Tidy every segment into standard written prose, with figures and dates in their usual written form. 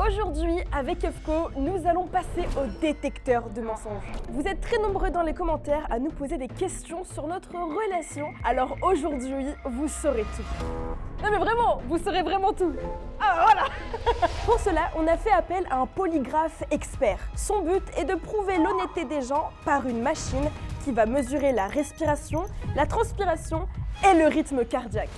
Aujourd'hui, avec Efco, nous allons passer au détecteur de mensonges. Vous êtes très nombreux dans les commentaires à nous poser des questions sur notre relation. Alors aujourd'hui, vous saurez tout. Non mais vraiment, vous saurez vraiment tout. Ah voilà. Pour cela, on a fait appel à un polygraphe expert. Son but est de prouver l'honnêteté des gens par une machine qui va mesurer la respiration, la transpiration et le rythme cardiaque.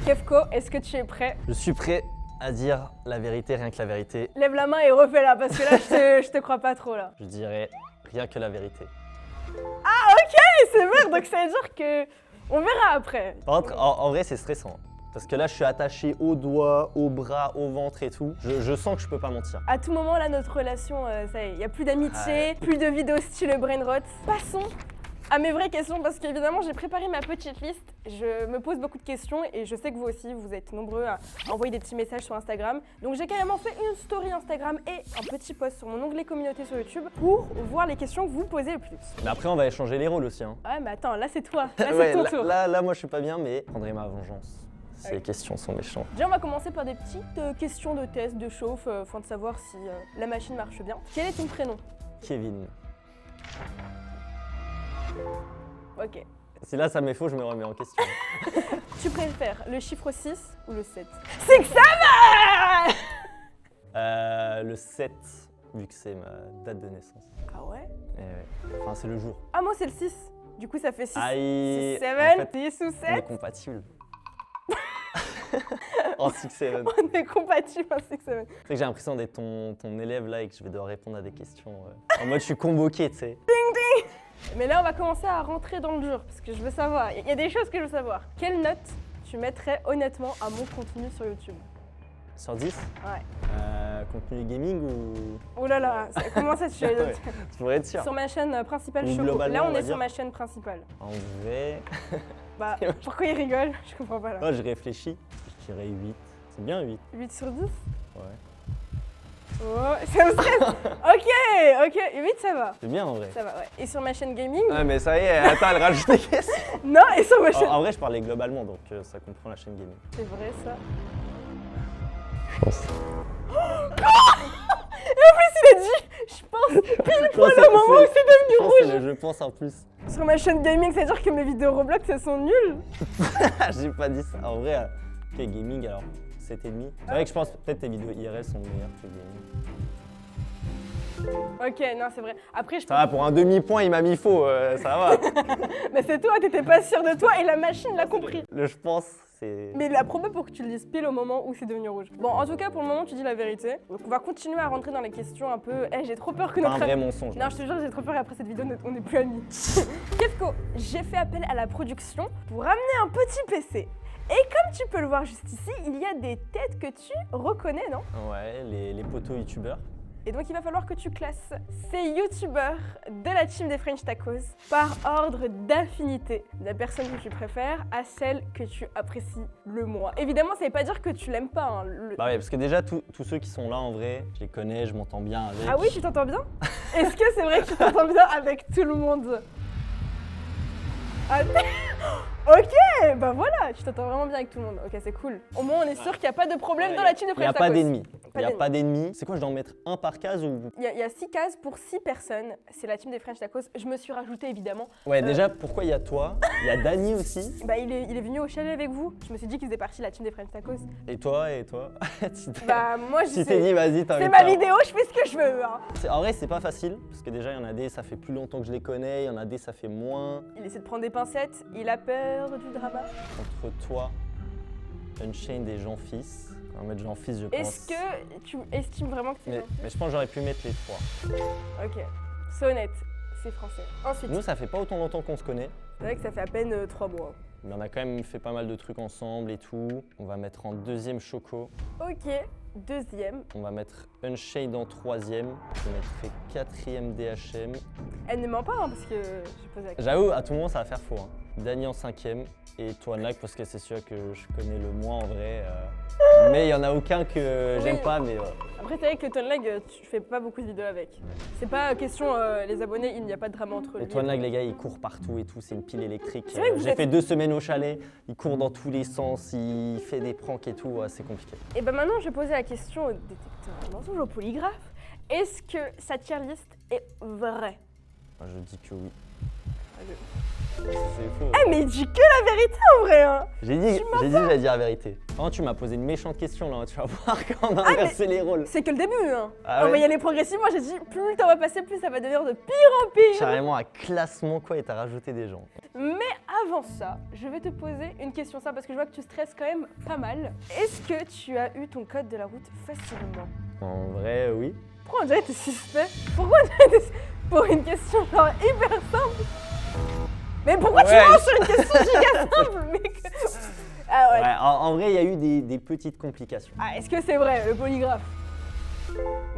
Kefko, est-ce que tu es prêt? Je suis prêt à dire la vérité, rien que la vérité. Lève la main et refais-la, parce que là, je te crois pas trop, là. Je dirais rien que la vérité. Ah, ok, c'est vrai, donc ça veut dire que... On verra après. Par contre, en vrai, c'est stressant. Parce que là, je suis attaché aux doigts, aux bras, au ventre et tout. Je sens que je peux pas mentir. À tout moment, là, notre relation, ça y est, il n'y a plus d'amitié, plus de vidéos style brainrot. Passons à mes vraies questions, parce qu'évidemment, j'ai préparé ma petite liste. Je me pose beaucoup de questions et je sais que vous aussi, vous êtes nombreux à envoyer des petits messages sur Instagram. Donc j'ai carrément fait une story Instagram et un petit post sur mon onglet communauté sur YouTube pour voir les questions que vous posez le plus. Mais après, on va échanger les rôles aussi. Hein. Ouais, mais attends, là c'est toi, là c'est Ouais, ton tour. Là, moi, je suis pas bien, mais je prendrai ma vengeance. Ces questions sont méchantes. Déjà, on va commencer par des petites questions de test, de chauffe, afin de savoir si la machine marche bien. Quel est ton prénom? Kevin. Ok. Si là, ça m'est faux, je me remets en question. Tu préfères le chiffre 6 ou le 7? C'est que ça va. Le 7, vu que c'est ma date de naissance. Ah ouais? Enfin, c'est le jour. Ah, moi c'est le 6. Du coup, ça fait 6. Aïe. 6, 7, En fait, 6 ou on est 7. compatibles. En 6-7. On est compatibles en 6, 7. C'est que j'ai l'impression d'être ton élève là et que je vais devoir répondre à des questions. En mode, je suis convoqué, tu sais. Mais là, on va commencer à rentrer dans le dur, parce que je veux savoir. Il y a des choses que je veux savoir. Quelle note tu mettrais honnêtement à mon contenu sur YouTube? Sur 10 Ouais. Contenu gaming ou. Oh là là, comment ça tu Ouais, je pourrais être sûr. Sur ma chaîne principale Ou Choco. globalement, Là, on on va est sur dire. ma chaîne principale. En vrai. Bah, pourquoi il rigole? Je comprends pas là. Moi, je réfléchis. Je dirais 8. C'est bien 8. 8 sur 10? Ouais. Oh, ça me stresse. Ok, 8 ça va. C'est bien en vrai. Ça va, ouais. Et sur ma chaîne gaming? Ah, mais ça y est, attends, elle rajoute des questions. Non, et sur ma chaîne... En vrai, je parlais globalement, donc ça comprend la chaîne gaming. C'est vrai ça. Je pense. Et en plus, il a dit, je pense, pile poil au moment où c'est devenu rouge. Je pense en plus. Sur ma chaîne gaming, ça veut dire que mes vidéos Roblox, elles sont nulles? J'ai pas dit ça. En vrai, ok, gaming alors 7,5. C'est vrai que je pense peut-être tes vidéos IRL sont meilleures que gaming. Ok, non, c'est vrai. Après, je Ça va, pour un demi-point, il m'a mis faux, ça va. Mais c'est toi, t'étais pas sûr de toi et la machine l'a compris. Le je pense, c'est. Mais la proba pour que tu le dises pile au moment où c'est devenu rouge. Bon, en tout cas, pour le moment, tu dis la vérité. Donc, on va continuer à rentrer dans les questions un peu. Eh, j'ai trop peur que Pas un notre. vrai mensonge. Non, je te jure, j'ai trop peur et après cette vidéo, on n'est plus amis. Kefko, j'ai fait appel à la production pour amener un petit PC. Et comme tu peux le voir juste ici, il y a des têtes que tu reconnais, non? Ouais, les potos youtubeurs. Et donc il va falloir que tu classes ces youtubeurs de la team des French Tacos par ordre d'affinité, de la personne que tu préfères à celle que tu apprécies le moins. Évidemment, ça veut pas dire que tu l'aimes pas. Hein, Bah ouais, parce que déjà, tous ceux qui sont là, en vrai, je les connais, je m'entends bien avec. Ah oui, tu t'entends bien? Est-ce que c'est vrai que tu t'entends bien avec tout le monde? Ah, ok, bah voilà, tu t'entends vraiment bien avec tout le monde. Ok, c'est cool. Au moins, on est sûr qu'il n'y a pas de problème dans la team des Il n'y French a Tacos. pas d'ennemis. Il n'y a d'ennemis. pas d'ennemis. C'est quoi, je dois en mettre un par case ou. Il y a 6 cases pour 6 personnes. C'est la team des French Tacos. Je me suis rajoutée évidemment. Ouais, déjà, pourquoi il y a toi? Il y a Dany aussi. Bah, il est venu au chalet avec vous. Je me suis dit qu'il faisait partie de la team des French Tacos. Et toi? Bah, moi, je Tu t'es sais. dit, vas-y, t'as C'est ma vidéo, je fais ce que je veux. Hein. En vrai, c'est pas facile. Parce que déjà, il y en a des, ça fait plus longtemps que je les connais. Il y en a des, ça fait moins. Il essaie de prendre des pincettes. Il a peur du drama. Entre toi, Unchained et Jean-Fils. On va mettre Jean-Fils, je pense. Est-ce que tu estimes vraiment que c'est français? Mais je pense que j'aurais pu mettre les trois. Ok, c'est honnête. C'est français. Ensuite, Nous, ça fait pas autant longtemps qu'on se connaît. c'est vrai que ça fait à peine 3 mois. Mais on a quand même fait pas mal de trucs ensemble et tout. On va mettre en deuxième Choco. Ok, deuxième. On va mettre Unchained en troisième. Je mettrai quatrième DHM. Elle ne ment pas hein, parce que j'ai posé la question. J'avoue, à tout moment, ça va faire faux. Hein. Dany en cinquième. Et toi, Nak, parce que c'est celui que je connais le moins en vrai. Mais il y en a aucun que j'aime Oui. pas, mais Après, c'est vrai que Toonlag, tu fais pas beaucoup de vidéos avec. C'est pas question, les abonnés, il n'y a pas de drama entre Et lui. Toonlag, les gars, il court partout et tout, c'est une pile électrique. C'est vrai que vous J'ai êtes- fait 2 semaines au chalet, il court dans tous les sens, il fait des pranks et tout, ouais, c'est compliqué. Et ben maintenant, je vais poser la question au détecteur de mensonges, au polygraphe. Est-ce que sa tier list est vraie? Moi, je dis que oui. Allez. C'est faux. Ah, mais il dit que la vérité en vrai, hein. J'ai dit que j'allais dire la vérité. Par contre, tu m'as posé une méchante question là, tu vas voir quand on a Ah, inversé les rôles. C'est que le début, hein. Ah On va ouais. y aller progressivement. J'ai dit, plus le temps va passer, plus ça va devenir de pire en pire. Carrément un classement quoi et t'as rajouté des gens. Mais avant ça, je vais te poser une question ça parce que je vois que tu stresses quand même pas mal. Est-ce que tu as eu ton code de la route facilement? En vrai, oui. Pourquoi on dirait que t'es suspect? Pourquoi on dirait que t'es... Pour une question genre hyper simple? Mais pourquoi tu Ouais. manges sur une question giga simple, mec? Ah ouais. Ouais, en vrai, il y a eu des petites complications. Ah, est-ce que c'est vrai, le polygraphe?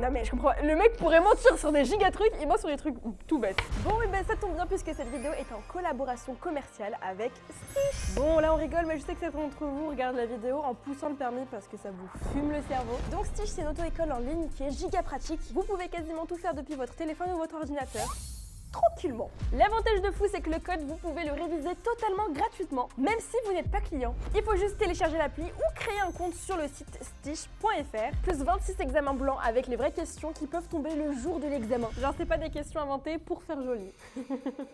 Non mais je comprends, le mec pourrait mentir sur des giga trucs, il ment sur des trucs tout bêtes. Bon et ben ça tombe bien puisque cette vidéo est en collaboration commerciale avec Stitch. Bon là on rigole mais je sais que certains d'entre vous regardent la vidéo en poussant le permis parce que ça vous fume le cerveau. Donc Stitch c'est une auto-école en ligne qui est giga pratique, vous pouvez quasiment tout faire depuis votre téléphone ou votre ordinateur. Tranquillement. L'avantage de fou, c'est que le code, vous pouvez le réviser totalement gratuitement, même si vous n'êtes pas client. Il faut juste télécharger l'appli ou créer un compte sur le site stitch.fr, plus 26 examens blancs avec les vraies questions qui peuvent tomber le jour de l'examen. Genre, c'est pas des questions inventées pour faire joli.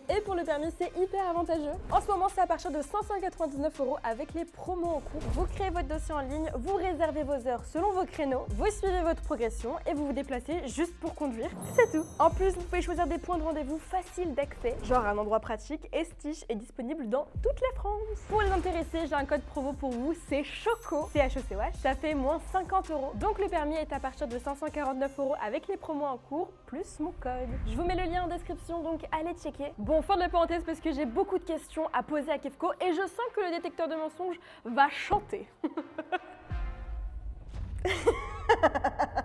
Et pour le permis, c'est hyper avantageux. En ce moment, c'est à partir de 599 € avec les promos en cours. Vous créez votre dossier en ligne, vous réservez vos heures selon vos créneaux, vous suivez votre progression et vous vous déplacez juste pour conduire. C'est tout. En plus, vous pouvez choisir des points de rendez-vous facile d'accès, genre un endroit pratique, et Stitch est disponible dans toute la France. Pour les intéressés, j'ai un code promo pour vous, c'est CHOCO, C-H-E-C-O-H, ça fait moins 50 €. Donc le permis est à partir de 549 € avec les promos en cours, plus mon code. Je vous mets le lien en description, donc allez checker. Bon, fin de la parenthèse parce que j'ai beaucoup de questions à poser à Kefko, et je sens que le détecteur de mensonges va chanter.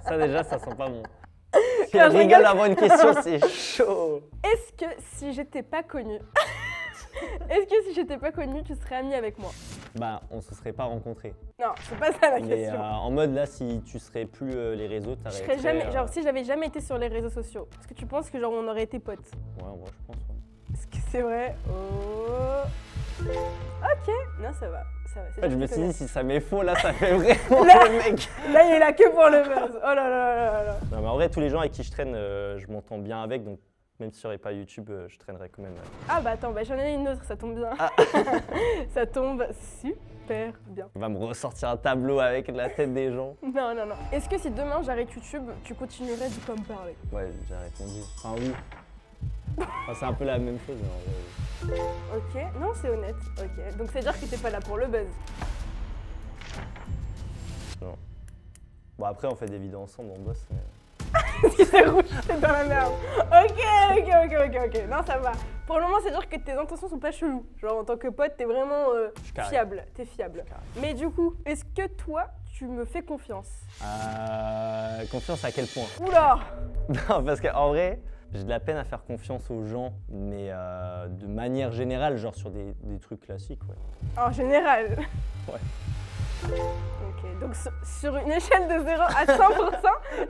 Ça déjà, ça sent pas bon. Si Quand elle je rigole rigole. avant une question, c'est chaud. Est-ce que si j'étais pas connue, tu serais amie avec moi? Bah, on se serait pas rencontrés. Non, c'est pas ça la Mais question. en mode là, si tu serais plus les réseaux, Je t'arrêterais. serais jamais, genre si j'avais jamais été sur les réseaux sociaux, est-ce que tu penses que genre on aurait été potes? Ouais, en vrai, je pense. Ouais. Est-ce que c'est vrai? Oh. Ok, non ça va, ça va. En fait, je me suis dit, si ça m'est faux, là, ça fait vraiment Là. le mec. Là il est là que pour le buzz. Oh là là là là là. Non, mais en vrai, tous les gens avec qui je traîne, je m'entends bien avec, donc même si j'aurais pas YouTube, je traînerais quand même. Ah bah attends, bah j'en ai une autre, ça tombe bien. Ah. Ça tombe super bien. On va me ressortir un tableau avec la tête des gens. Non, non, non. Est-ce que si demain j'arrête YouTube, tu continuerais de pas me parler? Ouais, j'ai répondu. Enfin, oui. Enfin, c'est un peu la même chose, mais en vrai, oui. Ok, non c'est honnête. Ok, donc c'est dire que t'es pas là pour le buzz. Non. Bon, après, on fait des vidéos ensemble, on bosse. Mais... Si c'est rouge, c'est dans la merde. Ok. Non, ça va. Pour le moment, c'est dire que tes intentions sont pas cheloues. Genre, en tant que pote, t'es vraiment carré. fiable. T'es fiable. Mais du coup, est-ce que toi, tu me fais confiance? Confiance à quel point? Oula! Non, parce qu'en vrai, j'ai de la peine à faire confiance aux gens, mais de manière générale, genre sur des trucs classiques, ouais. En général. Ouais. Ok, donc sur une échelle de 0 à 100%,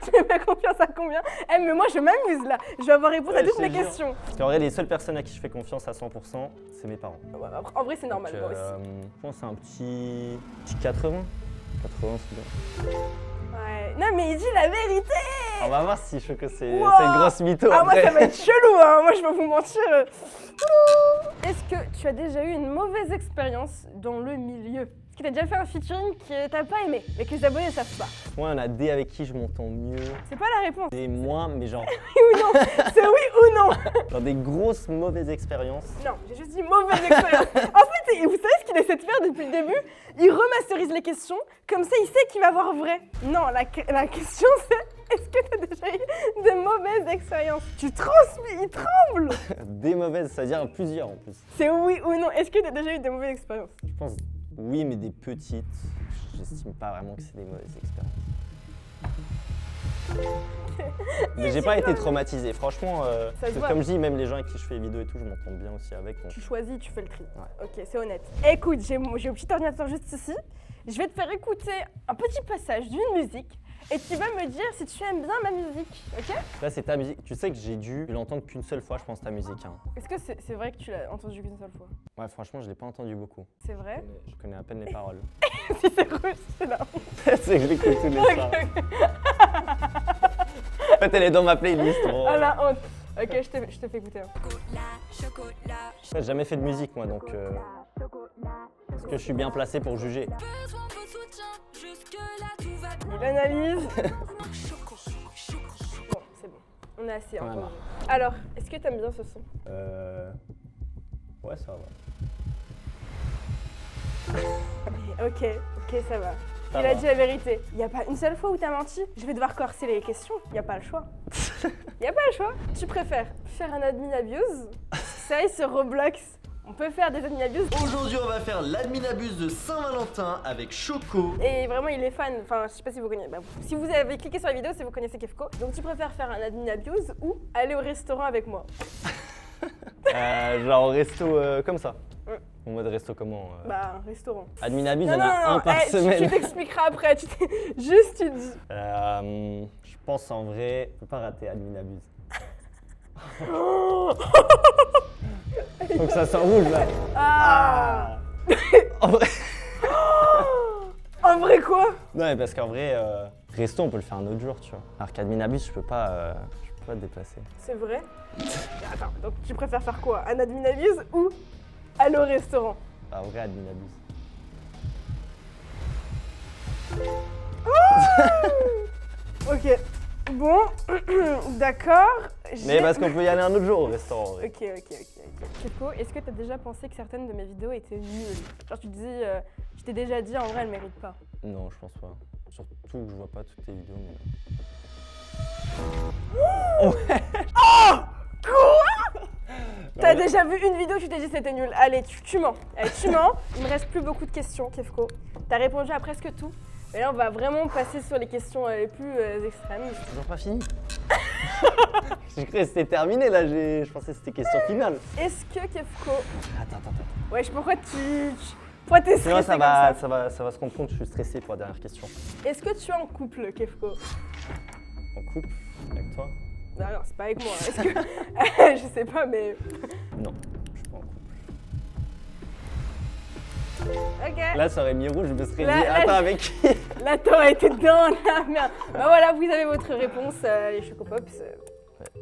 tu me fais confiance à combien? Eh, mais moi, je m'amuse là. Je vais avoir réponse à Ouais, toutes je mes te jure. questions. Parce qu'en vrai, les seules personnes à qui je fais confiance à 100%, c'est mes parents. Ouais, en vrai, c'est normal, Donc, moi aussi. je pense que c'est un petit 80. 80, c'est bien. Ouais. Non, mais il dit la vérité! On va voir si je trouve que c'est Wow. une grosse mytho. Ah, moi, après. ça va être chelou, hein. Moi, je vais vous mentir. Est-ce que tu as déjà eu une mauvaise expérience dans le milieu? Est-ce que tu as déjà fait un featuring que t'as pas aimé, mais que les abonnés ne savent pas? Moi, il y en a des avec qui je m'entends mieux, C'est pas la réponse. des moins, mais genre, Oui ou non? C'est oui ou non? genre des grosses mauvaises expériences. Non, j'ai juste dit mauvaise expérience. En fait, vous savez ce qu'il essaie de faire depuis le début? Il remasterise les questions, comme ça il sait qu'il va avoir vrai. Non, la question c'est, est-ce que t'as déjà eu de mauvaises expériences? Tu transmets, il tremble. Des mauvaises, c'est-à-dire plusieurs en plus. C'est oui ou non? Est-ce que t'as déjà eu de mauvaises expériences? Je pense oui, mais des petites. J'estime pas vraiment que c'est des mauvaises expériences. Mais j'ai pas été traumatisé. Franchement, Ça se voit. comme je dis, même les gens avec qui je fais les vidéos et tout, je m'entends bien aussi avec. Donc... Tu choisis, tu fais le tri. Ouais. Ok, c'est honnête. Écoute, j'ai un petit ordinateur juste ici. Je vais te faire écouter un petit passage d'une musique Et tu vas me dire si tu aimes bien ma musique, ok? Là, c'est ta musique. Tu sais que j'ai dû l'entendre qu'une seule fois, je pense, ta musique. Hein. Est-ce que c'est vrai que tu l'as entendu qu'une seule fois? Ouais, franchement, je l'ai pas entendu beaucoup. C'est vrai? Je connais à peine les paroles. Si c'est rouge, c'est là. C'est que je l'écoute tous les soirs. En fait, elle est dans ma playlist. Bon. Ah la honte. Ok, je te fais écouter. J'ai jamais fait de musique, moi, donc est-ce que je suis bien placé pour juger? Il analyse. Bon, c'est bon. On est assez On a entendu. marre. Alors, est-ce que t'aimes bien ce son? Ouais, ça va. Ok, ça va. Ça Il a va. dit la vérité. Il n'y a pas une seule fois où t'as menti. Je vais devoir corser les questions. Il n'y a pas le choix. Il n'y a pas le choix. Tu préfères faire un admin abuse? Ça y est, sur Roblox, on peut faire des admin abuse. Aujourd'hui, on va faire l'admin abuse de Saint-Valentin avec Choco. Et vraiment, il est fan. Enfin, je sais pas si vous connaissez. Bah, si vous avez cliqué sur la vidéo, c'est que vous connaissez Kefko. Donc, tu préfères faire un admin abuse ou aller au restaurant avec moi? Genre au resto comme ça. Ouais. En mode resto comment Bah, un restaurant. Admin abuse, il y Non, en non, a non, un par tu semaine. t'expliqueras après. Juste, tu dis. Je pense en vrai, je peux pas rater admin abuse. Faut que ça soit rouge là. Ah. En vrai. En vrai, quoi? Non, mais parce qu'en vrai, resto on peut le faire un autre jour, tu vois. Alors qu'admin abuse, je peux pas te déplacer. C'est vrai? Attends, donc tu préfères faire quoi? Un admin abuse ou aller au restaurant? En vrai, admin abuse. Ok. Bon, d'accord. Mais parce qu'on peut y aller un autre jour au restaurant. En vrai. Ok. Kefko, est-ce que t'as déjà pensé que certaines de mes vidéos étaient nulles? Genre tu te dis, je t'ai déjà dit en vrai elles méritent pas. Non, je pense pas. Surtout que je vois pas toutes tes vidéos. Mais... T'as déjà vu une vidéo, tu t'es dit c'était nul. Allez, tu mens. Allez, tu mens. Il me reste plus beaucoup de questions, Kefko. T'as répondu à presque tout. Et là, on va vraiment passer sur les questions les plus extrêmes. C'est toujours pas fini. J'ai cru que c'était terminé là, je pensais que c'était question finale. Est-ce que Kefko... Attends. Wesh, pourquoi pourquoi t'es stressé Sinon ça comme va se rendre compte que je suis stressé pour la dernière question. Est-ce que tu es en couple, Kefko? En couple avec toi? Non, c'est pas avec moi. Est-ce que... je sais pas, mais... Non, je suis pas en couple. Ok. Là ça aurait mis rouge, je me serais Là, dit là, attends je- avec qui? Là, t'aurais été dans la merde. Bah voilà, vous avez votre réponse, les Chocopops.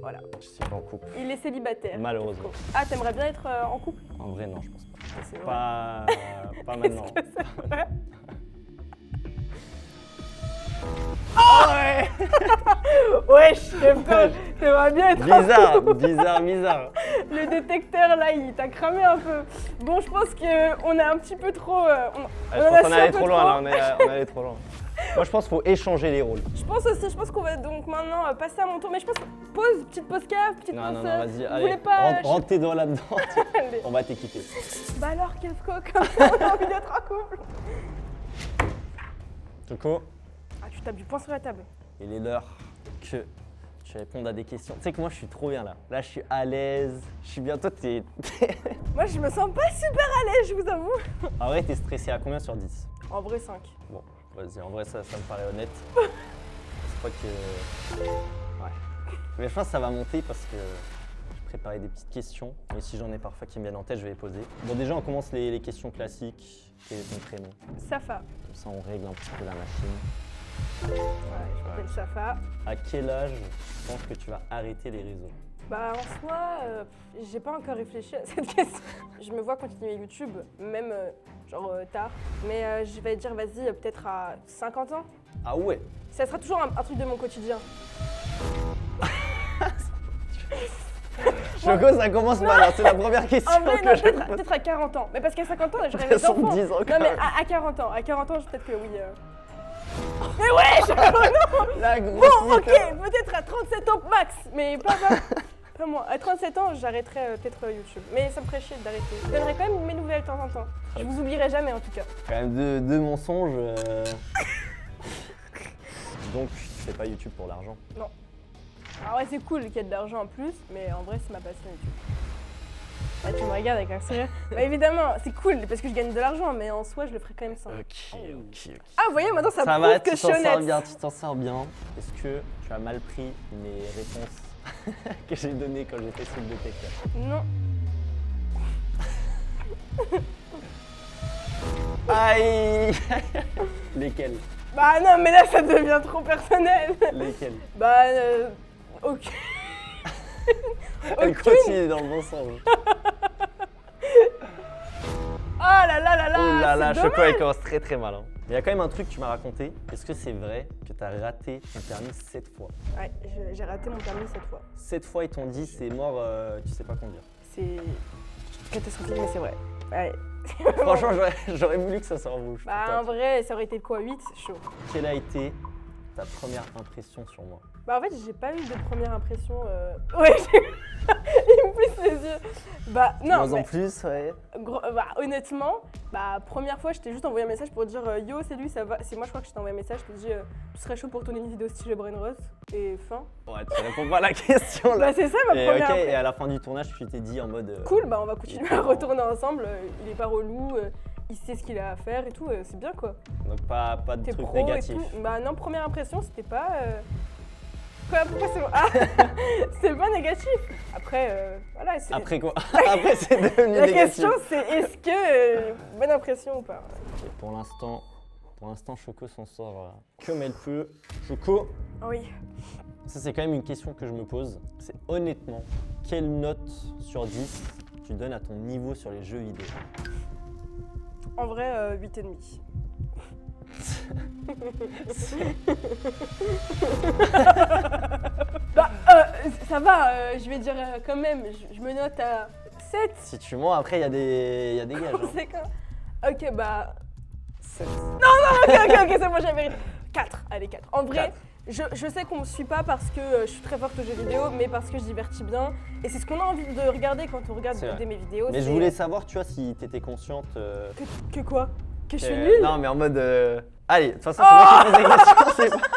Voilà. Je suis pas en couple. Il est célibataire. Malheureusement. Ah, t'aimerais bien être en couple? En vrai non, je pense pas. C'est vrai. Pas maintenant. Ouais. Ouais. Wesh, t'aimerais bien être en Bizarre. Le détecteur là, il t'a cramé un peu. Bon, je pense qu'on est un petit peu trop. Je pense qu'on est allé trop loin là, on est allé trop loin. Moi je pense qu'il faut échanger les rôles. Je pense qu'on va donc maintenant passer à mon tour. Mais je pense petite pause caf, petite Non, pause. vas-y, vous allez, voulez pas rentre tes doigts là-dedans, Allez. on va t'équiper. Bah alors, Kefko, comme ça, on a envie d'être en couple. Coco, Ah, tu tapes du poing sur la table. il est l'heure que tu répondes à des questions. Tu sais que moi je suis trop bien là. Là je suis à l'aise, je suis bien. Toi t'es. Moi, je me sens pas super à l'aise, je vous avoue. En vrai, t'es stressé à combien sur 10? En vrai, 5. Bon, vas-y, en vrai ça me paraît honnête. Je crois que. Ouais. Mais je pense que ça va monter parce que j'ai préparé des petites questions. Mais si j'en ai parfois qui me viennent en tête, je vais les poser. Bon, déjà on commence les questions classiques. Quel est ton prénom? Safa. Comme ça on règle un petit peu la machine. Ouais, je m'appelle Safa. À quel âge tu penses que tu vas arrêter les réseaux? Bah en soi, j'ai pas encore réfléchi à cette question. Je me vois continuer YouTube, même tard. Mais je vais dire vas-y, peut-être à 50 ans. Ah ouais. Ça sera toujours un truc de mon quotidien. Choco, ça commence mal, hein, c'est la première question En vrai, que non, je peut-être à 40 ans. Mais parce qu'à 50 ans, j'aurais mes enfants. 70 ans, Non quand mais même. à 40 ans. À 40 ans, peut-être que oui. Mais wesh non. La grosse Bon, ok, mytho. peut-être à 37 ans max, mais pas moi. À 37 ans, j'arrêterai peut-être YouTube. Mais ça me ferait chier d'arrêter. Je donnerai quand même mes nouvelles de temps en temps. Je vous oublierai jamais en tout cas. Quand même deux mensonges. Donc, tu fais pas YouTube pour l'argent. Non. Alors ouais, c'est cool qu'il y ait de l'argent en plus, mais en vrai, c'est ma passion YouTube. Ah, tu me regardes avec un sourire. Bah évidemment, c'est cool parce que je gagne de l'argent, mais en soi, je le ferai quand même sans. Ok. Ah, vous voyez, maintenant ça Ça prouve va, que tu je suis t'en sors honnête. bien, tu t'en sors bien. Est-ce que tu as mal pris mes réponses que j'ai données quand j'ai fait ce détecteur? Non. Aïe. Lesquels? Bah non, mais là, ça devient trop personnel. Lesquels? Bah, ok. Elle Aucune. continue dans le bon sens. Oh là là là là. Oh là là, c'est Choco, dommage. elle commence très très mal. Hein. Il y a quand même un truc que tu m'as raconté. Est-ce que c'est vrai que tu as raté ton permis 7 fois? Ouais, j'ai raté mon permis cette fois. 7 fois, ils t'ont dit c'est mort, tu sais pas conduire. C'est catastrophique, mais c'est vrai. Ouais. Franchement, j'aurais voulu que ça soit en bouche. Bah en vrai, ça aurait été quoi, 8? Chaud. Quelle a été ta première impression sur moi? Bah en fait, j'ai pas eu de première impression. Ouais, il me plisse les yeux. Bah non, Moins en mais plus, ouais. bah, honnêtement, bah première fois, je t'ai juste envoyé un message pour dire yo, c'est lui, ça va. C'est moi, je crois que je t'ai envoyé un message. Je t'ai dit tu serais chaud pour tourner une vidéo style Brain Rose et fin. Ouais, tu réponds pas à la question là. Bah c'est ça ma Et, première ok, impression. et à la fin du tournage, tu t'es dit en mode. Cool, bah on va continuer à retourner ensemble. Il est pas relou, il sait ce qu'il a à faire et tout. C'est bien quoi. Donc pas de T'es trucs pro et négatifs. tout. Bah non, première impression, c'était pas. Quoi, pourquoi c'est bon? Ah, c'est pas négatif. Après, voilà. Après quoi? Après c'est devenu La négatif. question c'est est-ce que bonne impression ou pas? Et pour l'instant, Choco s'en sort comme elle peut. Choco, Oui. ça c'est quand même une question que je me pose. C'est honnêtement, quelle note sur 10 tu donnes à ton niveau sur les jeux vidéo? En vrai, 8,5. Bah, ça va, je vais dire quand même, je me note à 7. Si tu mens, après il y a des gages. Hein. C'est quoi? Ok, bah. 7. Ok, c'est moi, j'ai la vérité. 4, allez, 4. En vrai, Quatre. je sais qu'on me suit pas parce que je suis très forte aux jeux vidéo, mais parce que je divertis bien. Et c'est ce qu'on a envie de regarder quand on regarde C'est vrai. mes vidéos. Mais je c'est, voulais savoir, tu vois, si t'étais consciente. Que quoi? Que je suis que- nulle? Non, mais en mode. Allez, de toute façon, c'est moi qui pose les questions, c'est pas.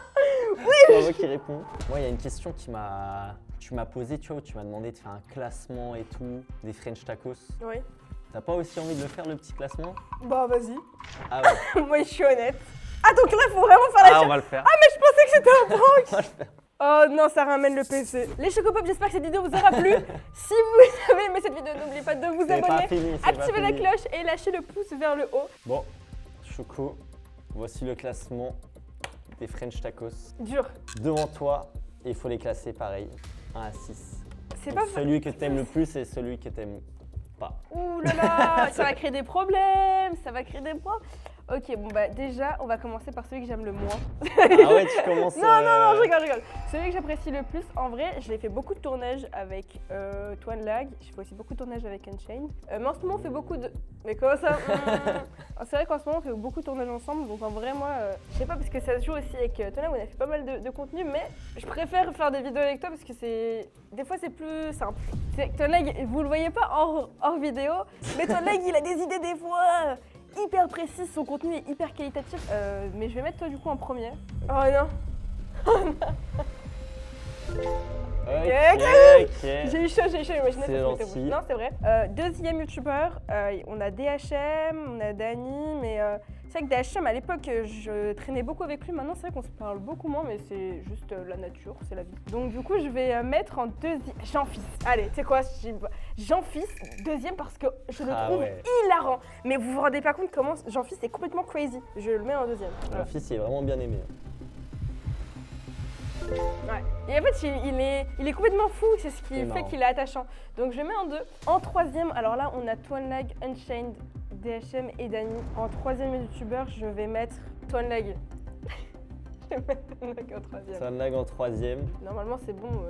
C'est moi qui réponds. Moi, il y a une question tu m'as posée, tu vois, où tu m'as demandé de faire un classement et tout, des French tacos. Oui. T'as pas aussi envie de le faire, le petit classement? Bah, vas-y. Ah ouais. Moi, je suis honnête. Ah, donc là, faut vraiment faire la Ah, on va le faire. Ah, mais je pensais que c'était un On prank. va le faire. Oh non, ça ramène le PC. Les Chocopop, j'espère que cette vidéo vous aura plu. Si vous avez aimé cette vidéo, n'oubliez pas de vous C'est pas abonner, fini, c'est activer pas la fini. cloche et lâcher le pouce vers le haut. Bon, Choco, voici le classement des French tacos. Dur. Devant toi, il faut les classer pareil, 1 à 6. C'est Donc, pas celui que t'aimes le plus et celui que t'aimes pas. Ouh là là, ça va créer des problèmes, ça va créer des problèmes. Ok, bon bah déjà, on va commencer par celui que j'aime le moins. Ah ouais, tu commences. Non, je rigole. Celui que j'apprécie le plus, en vrai, j'ai fait beaucoup de tournages avec Twan Lag, j'ai fait aussi beaucoup de tournages avec Unchained. Mais en ce moment, on fait beaucoup de... Mais comment ça C'est vrai qu'en ce moment, on fait beaucoup de tournages ensemble, donc en vrai, moi, je sais pas, parce que ça se joue aussi avec Twan Lag, on a fait pas mal de contenu, mais je préfère faire des vidéos avec toi parce que c'est... Des fois, c'est plus simple. Twan Lag, vous le voyez pas hors vidéo, mais Twan Lag, il a des idées des fois hyper précises, son contenu est hyper qualitatif. Mais je vais mettre toi du coup en premier. Oh non. Ok. J'ai eu chaud, imaginez C'est ça se mettait au gentil. bout. Non, c'est vrai. Deuxième youtubeur, on a DHM, on a Dany, mais c'est vrai que DHM à l'époque je traînais beaucoup avec lui, maintenant c'est vrai qu'on se parle beaucoup moins, mais c'est juste la nature, c'est la vie. Donc du coup je vais mettre en deuxième, Jean-Fils. Allez, tu sais quoi, Jean-Fils, deuxième parce que je le trouve ouais. hilarant. Mais vous vous rendez pas compte comment Jean-Fils est complètement crazy. Je le mets en deuxième. Voilà. Mon fils, il est vraiment bien aimé. Ouais. Et en fait, il est complètement fou, c'est ce qui C'est fait marrant. qu'il est attachant. Donc je mets en deux. En troisième, alors là, on a Twan Lag, Unchained, DHM et Dany. En troisième youtubeur, je vais mettre Twan Lag. Je vais mettre Twan Lag en troisième. Ça lag en troisième. Normalement, c'est bon.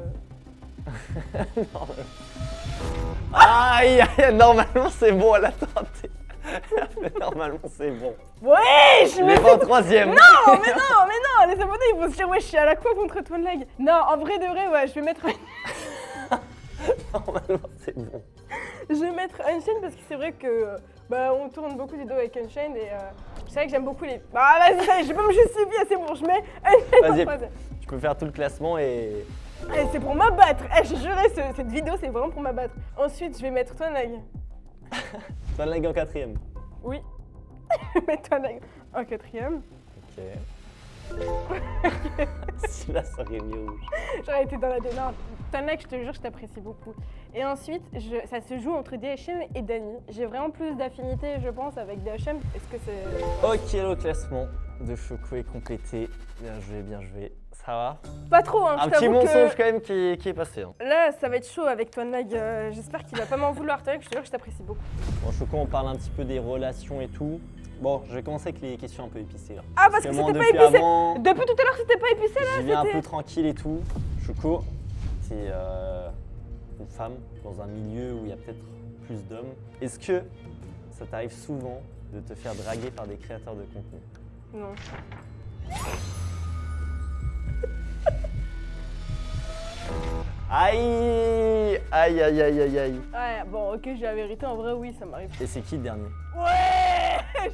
Aïe, aïe, normalement c'est bon, elle a tenté. Mais normalement c'est bon. Ouais, je Mais mets... pas en troisième. Non, mais non, les abonnés, ils vont se dire, ouais, je suis à la quoi contre Twan Lag. Non, en vrai de vrai, ouais, je vais mettre... Normalement c'est bon. Je vais mettre Unchained parce que c'est vrai que bah, on tourne beaucoup de vidéos avec Unchained et c'est vrai que j'aime beaucoup les... Bah vas-y, ça y est, je vais pas me justifier, c'est bon, je mets Unchained en Vas-y. troisième. Tu peux faire tout le classement et Eh, c'est pour m'abattre. Eh, je jurais, cette vidéo, c'est vraiment pour m'abattre. Ensuite, je vais mettre Toine Lag. Toine Lag en 4ème. Oui. Je vais mettre Toine Lag en 4ème. Ok. Celui-là, ça aurait mis rouge. J'aurais été dans la démarche. Toine Lag, je te jure, je t'apprécie beaucoup. Et ensuite, ça se joue entre DHM et Dany. J'ai vraiment plus d'affinité, je pense, avec DHM. Est-ce que c'est... Ok, le classement de Choco est complété. Bien joué, bien joué. Ça va? Pas trop, hein, Un je petit t'avoue mensonge que... quand même qui est passé. Hein. Là, ça va être chaud avec Toine Lag. J'espère qu'il va pas m'en vouloir. Toine Lag, je te jure que je t'apprécie beaucoup. Bon, Choco, on parle un petit peu des relations et tout. Bon, je vais commencer avec les questions un peu épicées là. Ah, parce que moi, c'était pas depuis épicé. avant, Depuis tout à l'heure, c'était pas épicé là. j'y vais un c'était- peu tranquille et tout. Choco, t'es une femme dans un milieu où il y a peut-être plus d'hommes. Est-ce que ça t'arrive souvent de te faire draguer par des créateurs de contenu? Non. Aïe! Aïe, aïe, aïe, aïe, aïe. Ouais, bon, ok, j'ai la vérité. En vrai, oui, ça m'arrive. Et c'est qui le dernier? Ouais.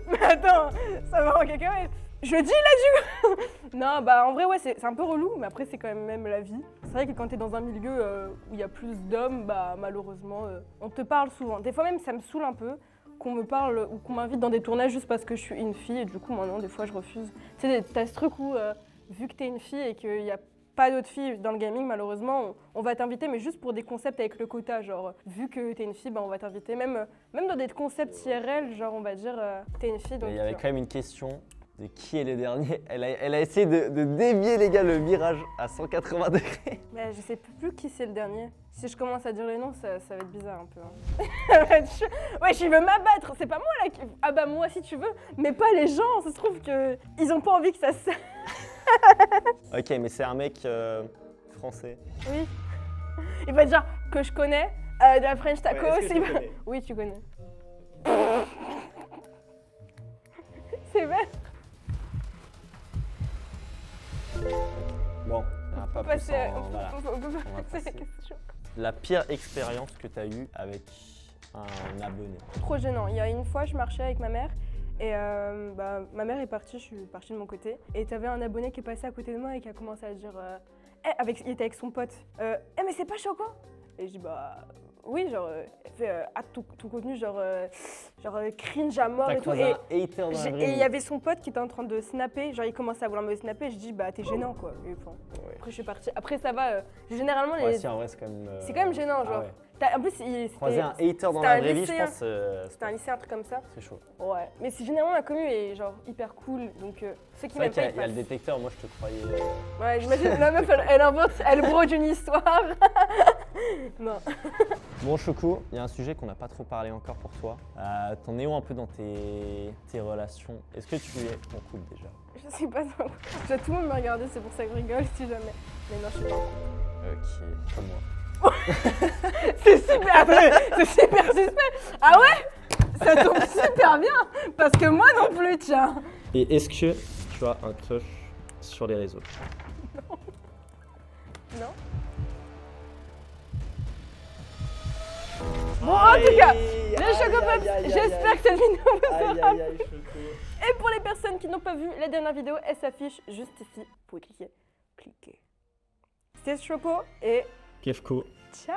Mais attends, ça va en cacahuète. Je dis là du Non, bah en vrai, ouais, c'est un peu relou, mais après, c'est quand même la vie. C'est vrai que quand t'es dans un milieu où il y a plus d'hommes, bah malheureusement, on te parle souvent. Des fois même, ça me saoule un peu qu'on me parle ou qu'on m'invite dans des tournages juste parce que je suis une fille, et du coup, maintenant, des fois, je refuse. Tu sais, t'as ce truc où, vu que t'es une fille et qu'il y a pas d'autres filles dans le gaming, malheureusement, on va t'inviter, mais juste pour des concepts avec le quota. Genre, vu que t'es une fille, bah, on va t'inviter. Même dans des concepts IRL, genre, on va dire, t'es une fille. Donc, Il y avait quand même une question de qui est le dernier. Elle a essayé de dévier, les gars, le virage à 180 degrés. Mais je sais plus qui c'est le dernier. Si je commence à dire les noms, ça va être bizarre un peu. Hein. Ça va être chaud. Wesh, il veut m'abattre. C'est pas moi là qui... Ah bah moi si tu veux, mais pas les gens. Ça se trouve qu'ils ont pas envie que ça se... Ok, mais c'est un mec français. Oui. Il va dire que je connais de la French Tacos. Ouais, est-ce que tu il va- connais Oui, tu connais. C'est vrai. Bon, on va pas plus Passer, en... Voilà. on peut va passer à la passer. question. La pire expérience que tu as eue avec un abonné. Trop gênant. Il y a une fois, je marchais avec ma mère et bah, ma mère est partie, je suis partie de mon côté. Et t'avais un abonné qui est passé à côté de moi et qui a commencé à dire il était avec son pote. Mais c'est pas Choco? Et je dis bah oui, genre, elle fait tout contenu, genre cringe à mort T'as et tout. croisé un hater dans la vraie Et il vie. y avait son pote qui était en train de snapper, genre il commençait à vouloir me snapper, je dis bah t'es gênant quoi. Et, enfin, Ouais. après je suis partie. Après ça va, généralement Ouais, les... si, en vrai, c'est quand même... c'est quand même gênant, ah genre. ouais. En plus, Croiser un hater dans c'était la un vraie vie, je lycéen. pense, C'était un lycée, un truc comme ça. c'est chaud. Ouais, mais c'est généralement la commu est genre hyper cool, donc ceux qui C'est vrai m'aiment qu'il pas, y a le ils passent. détecteur, moi je te croyais... Ouais, j'imagine, la meuf, elle invente, elle brode une histoire. Non. Bon Choco, il y a un sujet qu'on n'a pas trop parlé encore pour toi. T'en es où un peu dans tes relations? Est-ce que tu es en couple déjà? Je suis pas en couple. Tout le monde me regarder, c'est pour ça que je rigole si jamais. Mais non, je suis pas en couple. Ok, comme moi. C'est super, c'est super suspect. Ah ouais? Ça tombe super bien, parce que moi non plus, tiens. Et est-ce que tu as un crush sur les réseaux? Non. Bon, en tout cas, les Chocopops, j'espère que cette vidéo vous aura plu. Et pour les personnes qui n'ont pas vu la dernière vidéo, elle s'affiche juste ici. Vous pouvez cliquer. C'était Choco et Kefko. ciao.